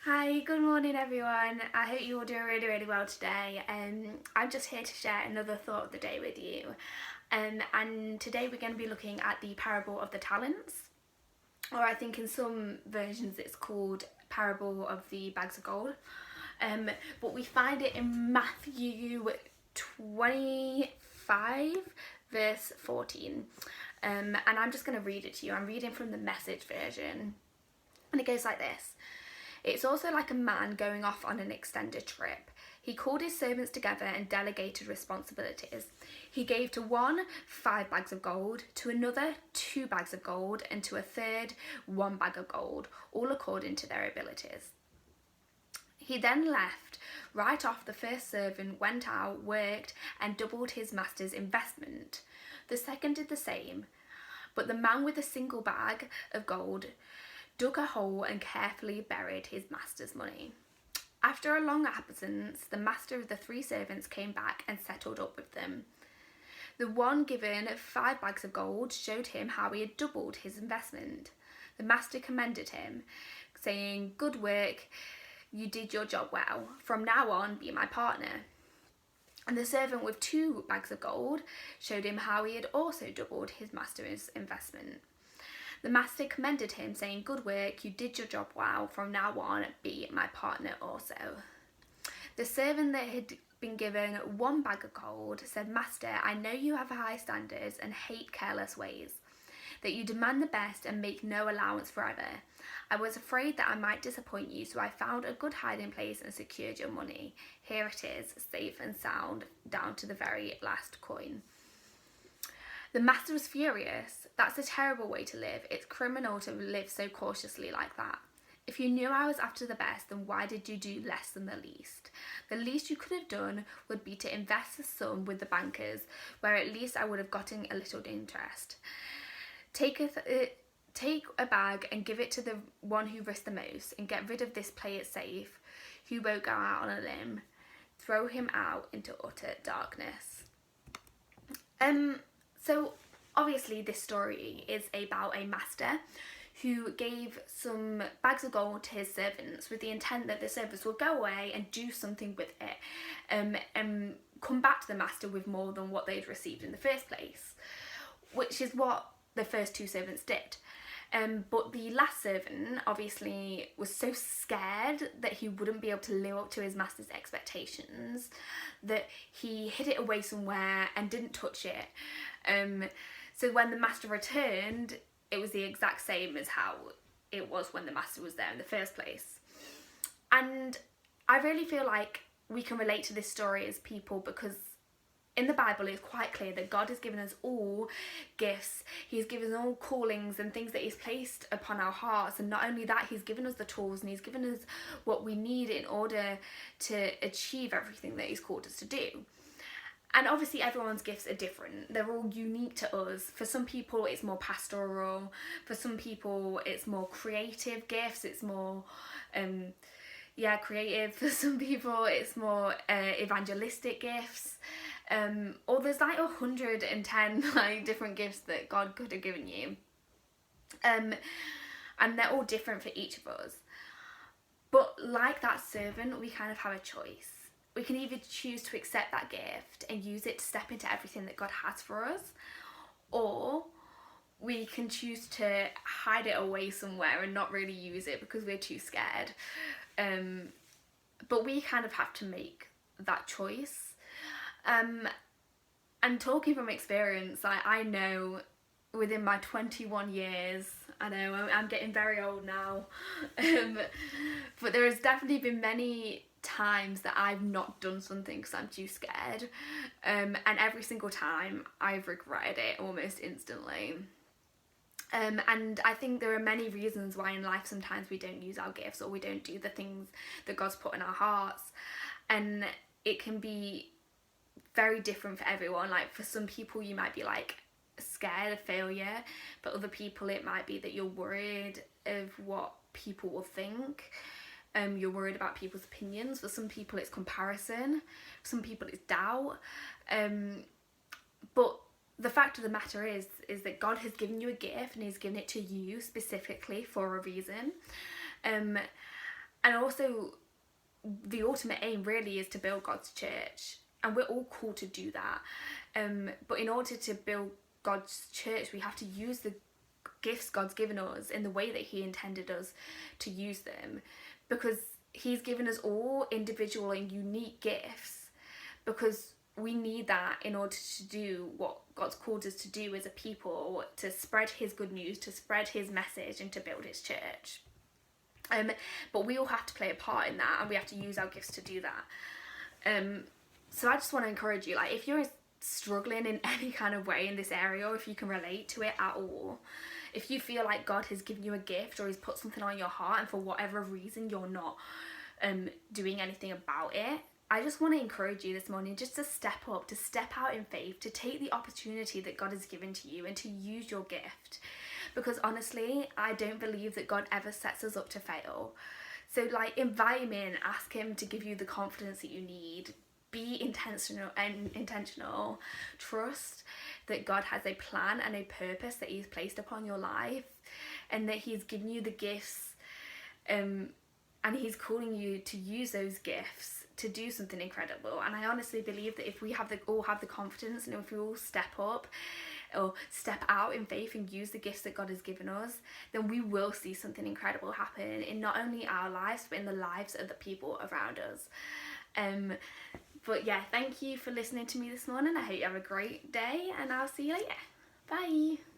Hi, good morning everyone. I hope you're all doing really well today. I'm just here to share another thought of the day with you. And today we're going to be looking at the parable of the talents, or I think in some versions it's called parable of the bags of gold. But we find it in Matthew 25 verse 14. And I'm just going to read it to you. I'm reading from the Message version. And it goes like this. It's also like a man going off on an extended trip. He called his servants together and delegated responsibilities. He gave to one 5 bags of gold, to another 2 bags of gold, and to a third 1 bag of gold, all according to their abilities. He then left. Right off, the first servant went out, worked, and doubled his master's investment. The second did the same. But the man with a single bag of gold dug a hole and carefully buried his master's money. After a long absence, the master of the 3 servants came back and settled up with them. The one given 5 bags of gold showed him how he had doubled his investment. The master commended him, saying, "Good work, you did your job well. From now on, be my partner." And the servant with 2 bags of gold showed him how he had also doubled his master's investment. The master commended him, saying, "Good work, you did your job well. From now on, be my partner also." The servant that had been given 1 bag of gold said, "Master, I know you have high standards and hate careless ways, that you demand the best and make no allowance for either. I was afraid that I might disappoint you, so I found a good hiding place and secured your money. Here it is, safe and sound, down to the very last coin." The master was furious. "That's a terrible way to live. It's criminal to live so cautiously like that. If you knew I was after the best, then why did you do less than the least? The least you could have done would be to invest the sum with the bankers, where at least I would have gotten a little interest. Take a bag and give it to the one who risked the most, and get rid of this play it safe, who won't go out on a limb. Throw him out into utter darkness." So obviously this story is about a master who gave some bags of gold to his servants with the intent that the servants would go away and do something with it, and come back to the master with more than what they'd received in the first place, which is what the first 2 servants did. But the last servant obviously was so scared that he wouldn't be able to live up to his master's expectations that he hid it away somewhere and didn't touch it. So when the master returned, it was the exact same as how it was when the master was there in the first place. And I really feel like we can relate to this story as people, because in the Bible it's quite clear that God has given us all gifts. He's given us all callings and things that he's placed upon our hearts, and not only that, he's given us the tools and he's given us what we need in order to achieve everything that he's called us to do. And obviously everyone's gifts are different. They're all unique to us. For some people it's more pastoral, for some people it's more creative gifts, it's more creative. For some people it's more evangelistic gifts, or there's like 110 like different gifts that God could have given you, and they're all different for each of us. But like that servant, we kind of have a choice. We can either choose to accept that gift and use it to step into everything that God has for us, or we can choose to hide it away somewhere and not really use it because we're too scared. But we kind of have to make that choice. And talking from experience, I know within my 21 years, I know I'm getting very old now, but there has definitely been many times that I've not done something because I'm too scared, and every single time I've regretted it almost instantly. And I think there are many reasons why in life sometimes we don't use our gifts, or we don't do the things that God's put in our hearts, and it can be very different for everyone. Like for some people you might be like scared of failure, but other people it might be that you're worried of what people will think. You're worried about people's opinions. For some people it's comparison, for some people it's doubt, but the fact of the matter is that God has given you a gift, and he's given it to you specifically for a reason, And also, the ultimate aim really is to build God's church, and we're all called to do that. But in order to build God's church, we have to use the gifts God's given us in the way that he intended us to use them, because he's given us all individual and unique gifts, because we need that in order to do what God's called us to do as a people, to spread his good news, to spread his message, and to build his church. But we all have to play a part in that, and we have to use our gifts to do that. So I just want to encourage you, like, if you're struggling in any kind of way in this area, or if you can relate to it at all, if you feel like God has given you a gift or he's put something on your heart and for whatever reason you're not doing anything about it, I just want to encourage you this morning just to step up, to step out in faith, to take the opportunity that God has given to you and to use your gift. Because honestly, I don't believe that God ever sets us up to fail. So like, invite him in, ask him to give you the confidence that you need. Be intentional. Trust that God has a plan and a purpose that he's placed upon your life, and that he's given you the gifts, and he's calling you to use those gifts to do something incredible. And I honestly believe that if we all have the confidence, and if we all step up or step out in faith and use the gifts that God has given us, then we will see something incredible happen in not only our lives, but in the lives of the people around us. But yeah, thank you for listening to me this morning. I hope you have a great day, and I'll see you later. Bye.